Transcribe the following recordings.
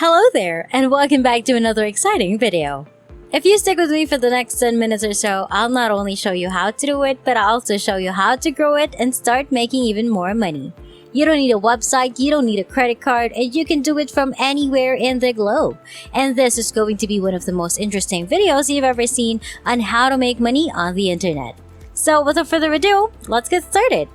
Hello there, and welcome back to another exciting video. If you stick with me for the next 10 minutes or so, I'll not only show you how to do it, but I'll also show you how to grow it and start making even more money. You don't need a website, you don't need a credit card, and you can do it from anywhere in the globe. And this is going to be one of the most interesting videos you've ever seen on how to make money on the internet. So without further ado, let's get started.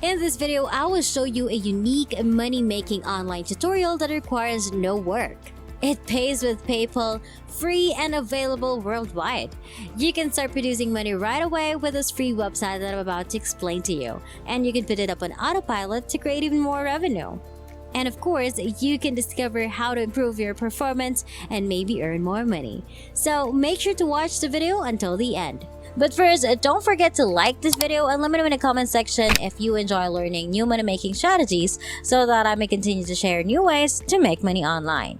In this video, I will show you a unique money-making online tutorial that requires no work. It pays with PayPal, free and available worldwide. You can start producing money right away with this free website that I'm about to explain to you, and you can put it up on autopilot to create even more revenue. And of course, you can discover how to improve your performance and maybe earn more money. So make sure to watch the video until the end. But first, don't forget to like this video and let me know in the comment section if you enjoy learning new money making strategies so that I may continue to share new ways to make money online.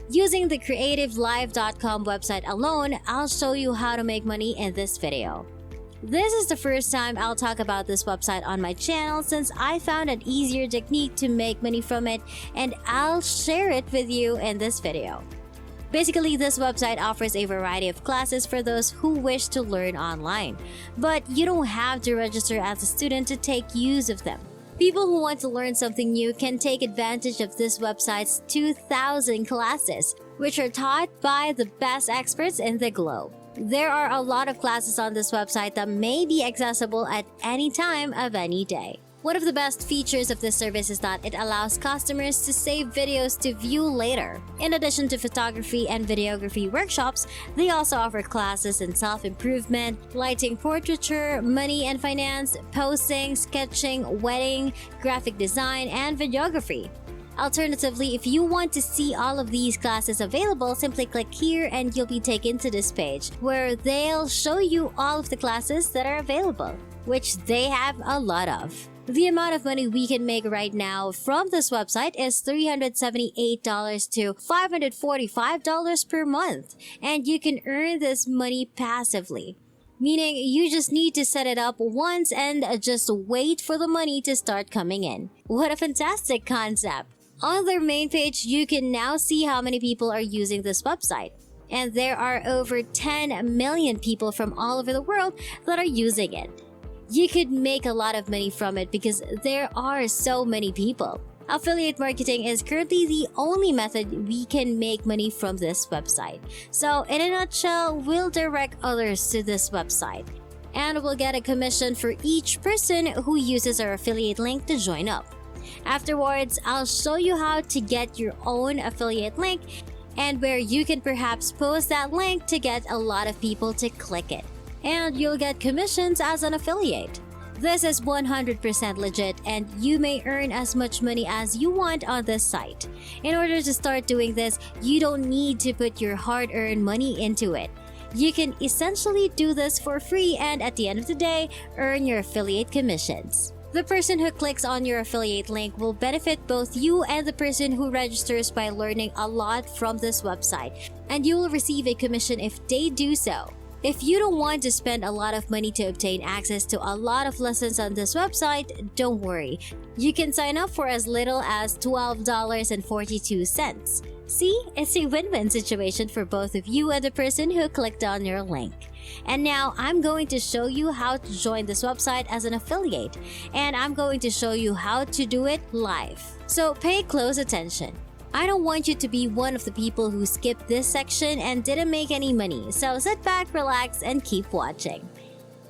Using the creativelive.com website alone, I'll show you how to make money in this video. This is the first time I'll talk about this website on my channel since I found an easier technique to make money from it, and I'll share it with you in this video. Basically, this website offers a variety of classes for those who wish to learn online, but you don't have to register as a student to take use of them. People who want to learn something new can take advantage of this website's 2,000 classes, which are taught by the best experts in the globe. There are a lot of classes on this website that may be accessible at any time of any day. One of the best features of this service is that it allows customers to save videos to view later. In addition to photography and videography workshops, they also offer classes in self-improvement, lighting portraiture, money and finance, posing, sketching, wedding, graphic design, and videography. Alternatively, if you want to see all of these classes available, simply click here and you'll be taken to this page where they'll show you all of the classes that are available, which they have a lot of. The amount of money we can make right now from this website is $378 to $545 per month, and you can earn this money passively. Meaning you just need to set it up once and just wait for the money to start coming in. What a fantastic concept! On their main page, you can now see how many people are using this website. And there are over 10 million people from all over the world that are using it. You could make a lot of money from it because there are so many people. Affiliate marketing is currently the only method we can make money from this website. So in a nutshell, we'll direct others to this website. And we'll get a commission for each person who uses our affiliate link to join up. Afterwards, I'll show you how to get your own affiliate link and where you can perhaps post that link to get a lot of people to click it. And you'll get commissions as an affiliate. This is 100% legit, and you may earn as much money as you want on this site. In order to start doing this, you don't need to put your hard-earned money into it. You can essentially do this for free and at the end of the day, earn your affiliate commissions. The person who clicks on your affiliate link will benefit both you and the person who registers by learning a lot from this website, and you will receive a commission if they do so. If you don't want to spend a lot of money to obtain access to a lot of lessons on this website, don't worry. You can sign up for as little as $12.42. See, it's a win-win situation for both of you and the person who clicked on your link. And now I'm going to show you how to join this website as an affiliate, and I'm going to show you how to do it live. So pay close attention. I don't want you to be one of the people who skipped this section and didn't make any money, so sit back, relax, and keep watching.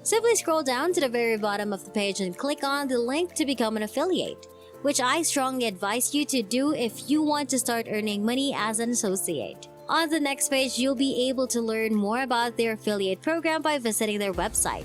Simply scroll down to the very bottom of the page and click on the link to become an affiliate, which I strongly advise you to do if you want to start earning money as an associate. On the next page, you'll be able to learn more about their affiliate program by visiting their website.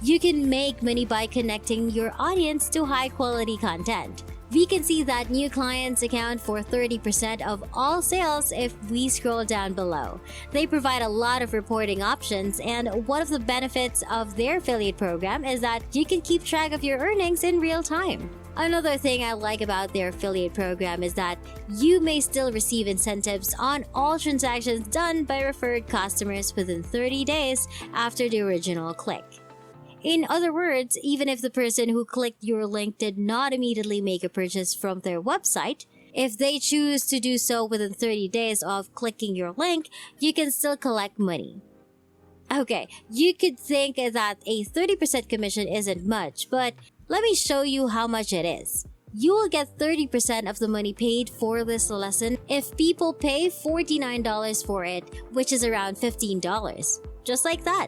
You can make money by connecting your audience to high-quality content. We can see that new clients account for 30% of all sales if we scroll down below. They provide a lot of reporting options, and one of the benefits of their affiliate program is that you can keep track of your earnings in real time. Another thing I like about their affiliate program is that you may still receive incentives on all transactions done by referred customers within 30 days after the original click. In other words, even if the person who clicked your link did not immediately make a purchase from their website, if they choose to do so within 30 days of clicking your link, you can still collect money. Okay, you could think that a 30% commission isn't much, but let me show you how much it is. You will get 30% of the money paid for this lesson if people pay $49 for it, which is around $15. Just like that.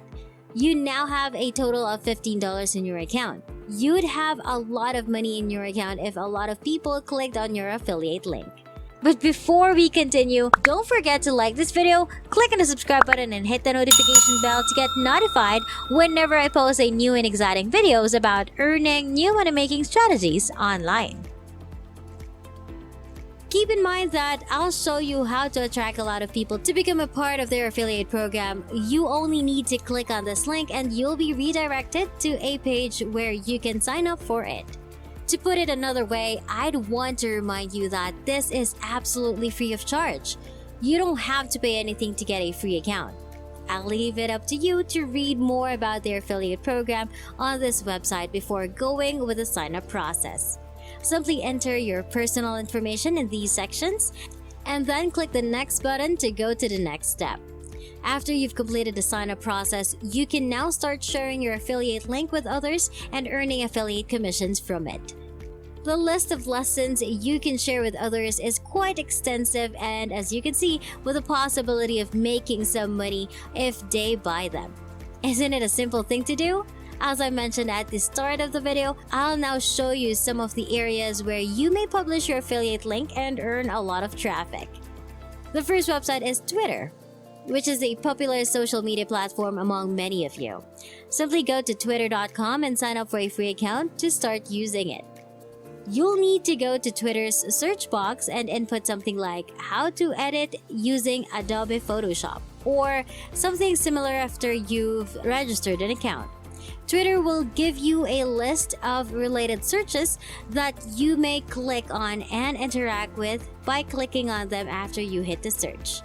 You now have a total of $15 in your account. You'd have a lot of money in your account if a lot of people clicked on your affiliate link. But before we continue, don't forget to like this video, click on the subscribe button and hit the notification bell to get notified whenever I post a new and exciting videos about earning new money making strategies online. Keep in mind that I'll show you how to attract a lot of people to become a part of their affiliate program. You only need to click on this link and you'll be redirected to a page where you can sign up for it. To put it another way, I'd want to remind you that this is absolutely free of charge. You don't have to pay anything to get a free account. I'll leave it up to you to read more about their affiliate program on this website before going with the sign-up process. Simply enter your personal information in these sections and then click the next button to go to the next step. After you've completed the sign-up process, you can now start sharing your affiliate link with others and earning affiliate commissions from it. The list of lessons you can share with others is quite extensive, and as you can see, with the possibility of making some money if they buy them. Isn't it a simple thing to do? As I mentioned at the start of the video, I'll now show you some of the areas where you may publish your affiliate link and earn a lot of traffic. The first website is Twitter, which is a popular social media platform among many of you. Simply go to twitter.com and sign up for a free account to start using it. You'll need to go to Twitter's search box and input something like how to edit using Adobe Photoshop or something similar after you've registered an account. Twitter will give you a list of related searches that you may click on and interact with by clicking on them after you hit the search.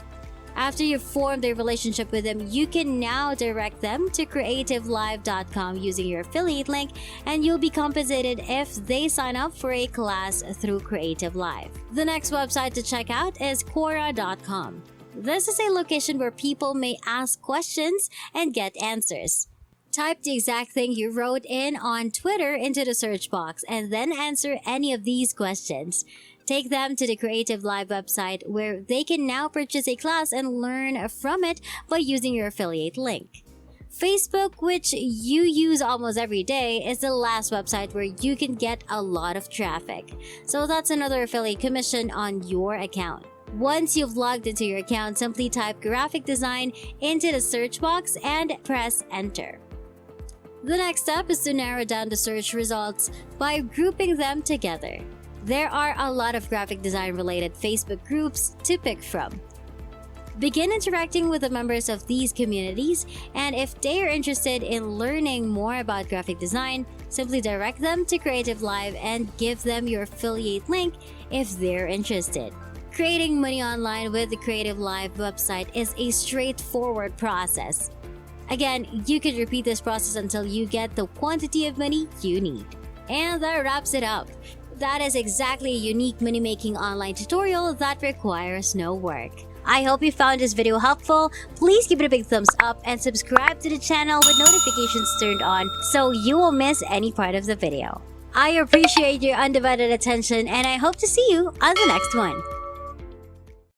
After you've formed a relationship with them, you can now direct them to creativelive.com using your affiliate link, and you'll be compensated if they sign up for a class through Creative Live. The next website to check out is Quora.com. This is a location where people may ask questions and get answers. Type the exact thing you wrote in on Twitter into the search box and then answer any of these questions. Take them to the Creative Live website where they can now purchase a class and learn from it by using your affiliate link. Facebook, which you use almost every day, is the last website where you can get a lot of traffic. So that's another affiliate commission on your account. Once you've logged into your account, simply type graphic design into the search box and press enter. The next step is to narrow down the search results by grouping them together. There are a lot of graphic design related Facebook groups to pick from. Begin interacting with the members of these communities, and if they are interested in learning more about graphic design, simply direct them to Creative Live and give them your affiliate link if they're interested. Creating money online with the Creative Live website is a straightforward process. Again, you could repeat this process until you get the quantity of money you need. And that wraps it up. That is exactly a unique money-making online tutorial that requires no work. I hope you found this video helpful. Please give it a big thumbs up and subscribe to the channel with notifications turned on so you won't miss any part of the video. I appreciate your undivided attention and I hope to see you on the next one.